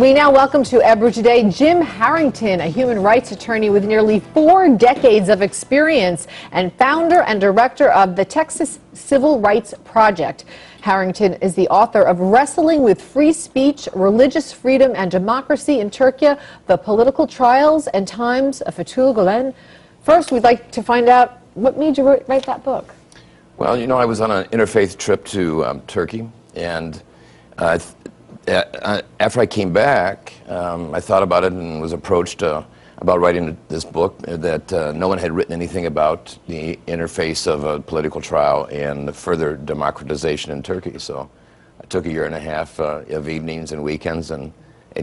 We now welcome to Ebru today Jim Harrington, a human rights attorney with nearly 4 decades of experience and founder and director of the Texas Civil Rights Project. Harrington is the author of Wrestling with Free Speech, Religious Freedom and Democracy in Turkey, The Political Trials and Times of Fethullah Gulen. First, we'd like to find out what made you write that book. Well, you know, I was on an interfaith trip to Turkey, and after I came back, I thought about it and was approached about writing this book that no one had written anything about the interface of a political trial and the further democratization in Turkey. So I took a year and a half of evenings and weekends and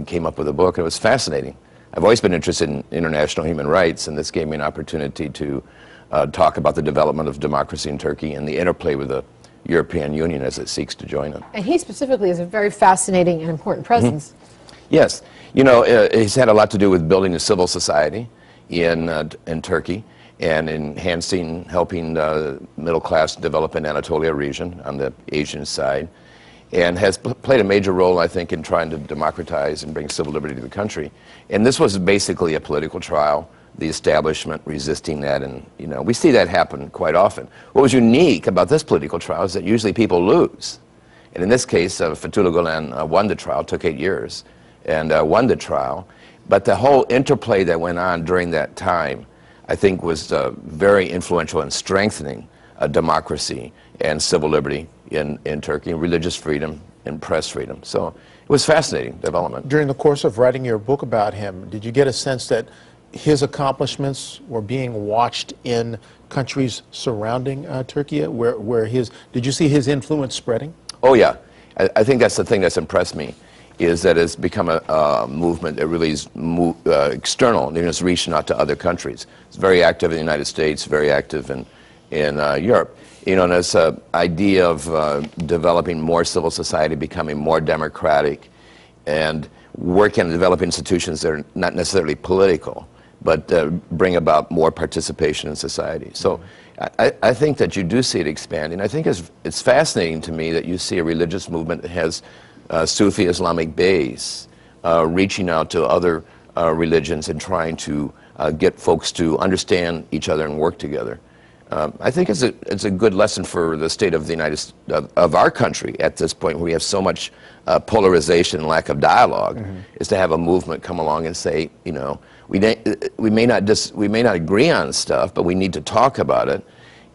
came up with a book. It was fascinating. I've always been interested in international human rights, and this gave me an opportunity to talk about the development of democracy in Turkey and the interplay with the European Union as it seeks to join it. And he specifically is a very fascinating and important presence. Yes. You know, he's had a lot to do with building a civil society in Turkey and enhancing, helping the middle class develop in Anatolia region on the Asian side, and has played a major role, I think, in trying to democratize and bring civil liberty to the country. And this was basically a political trial, the establishment resisting that, and you know, we see that happen quite often. What was unique about this political trial is that usually people lose. And in this case, Fethullah Gulen won the trial, took 8 years, and won the trial. But the whole interplay that went on during that time, I think, was very influential in strengthening democracy and civil liberty in Turkey, and religious freedom and press freedom. So it was fascinating development. During the course of writing your book about him, did you get a sense that his accomplishments were being watched in countries surrounding Turkey? Did you see his influence spreading? Oh yeah, I think that's the thing that's impressed me, is that it's become a movement that really is external, and it's reaching out to other countries. It's very active in the United States, very active in Europe. You know, and this idea of developing more civil society, becoming more democratic, and working on developing institutions that are not necessarily political, but bring about more participation in society. So I think that you do see it expanding. I think it's fascinating to me that you see a religious movement that has Sufi Islamic base reaching out to other religions and trying to get folks to understand each other and work together. I think it's a good lesson for the state of of our country at this point, where we have so much polarization and lack of dialogue, is to have a movement come along and say, you know, we may not agree on stuff, but we need to talk about it.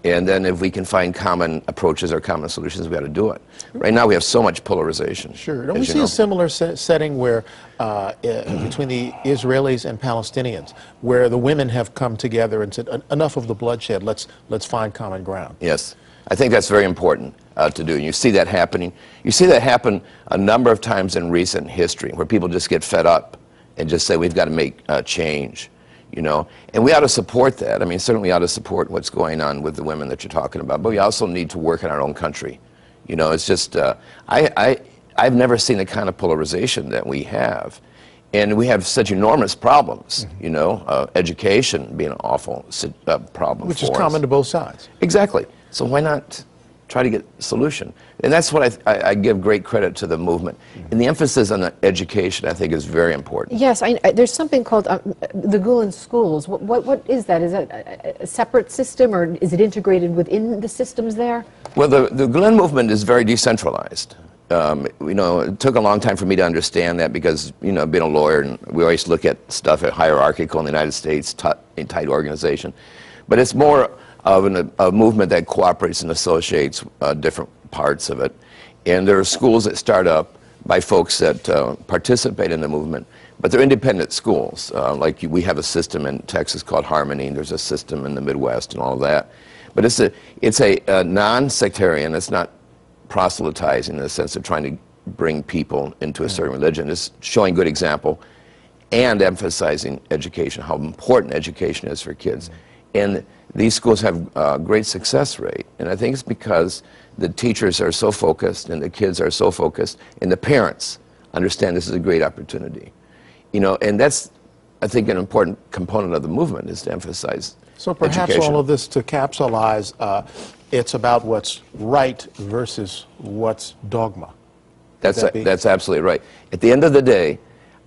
And then if we can find common approaches or common solutions, we got to do it. Right now we have so much polarization. Sure. Don't we see a similar setting where between the Israelis and Palestinians, where the women have come together and said, enough of the bloodshed, let's find common ground? Yes. I think that's very important to do. And you see that happening. You see that happen a number of times in recent history, where people just get fed up and just say, we've got to make a change. You know, and we ought to support that. I mean, certainly we ought to support what's going on with the women that you're talking about, but we also need to work in our own country. You know, it's just, I've never seen the kind of polarization that we have. And we have such enormous problems, you know, education being an awful problem Which is common to both sides. Exactly. So why not try to get a solution? And that's what I give great credit to the movement. And the emphasis on the education, I think, is very important. Yes, there's something called the Gulen schools. What is that? Is that a separate system, or is it integrated within the systems there? Well, the Gulen movement is very decentralized. You know, it took a long time for me to understand that because, you know, being a lawyer, and we always look at stuff at hierarchical in the United States, in tight organization. But it's more of a movement that cooperates and associates different parts of it. And there are schools that start up by folks that participate in the movement, but they're independent schools. Like we have a system in Texas called Harmony, and there's a system in the Midwest and all of that. But it's a non-sectarian, it's not proselytizing in the sense of trying to bring people into a certain religion. It's showing good example and emphasizing education, how important education is for kids. And these schools have a great success rate, and I think it's because the teachers are so focused and the kids are so focused, and the parents understand this is a great opportunity. You know, and that's, I think, an important component of the movement, is to emphasize So perhaps education. all of this to capsulize, it's about what's right versus what's dogma. That's absolutely right. At the end of the day,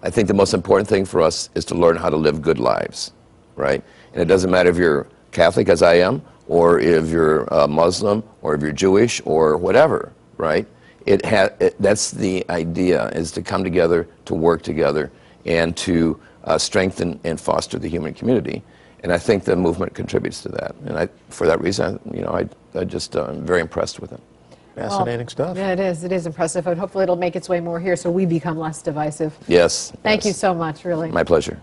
I think the most important thing for us is to learn how to live good lives, right? And it doesn't matter if you're Catholic, as I am, or if you're Muslim, or if you're Jewish, or whatever, right? That's the idea, is to come together, to work together, and to strengthen and foster the human community. And I think the movement contributes to that. And for that reason, I'm very impressed with it. Fascinating stuff. Yeah, it is. It is impressive. And hopefully it'll make its way more here so we become less divisive. Yes. Thank you so much, really. My pleasure.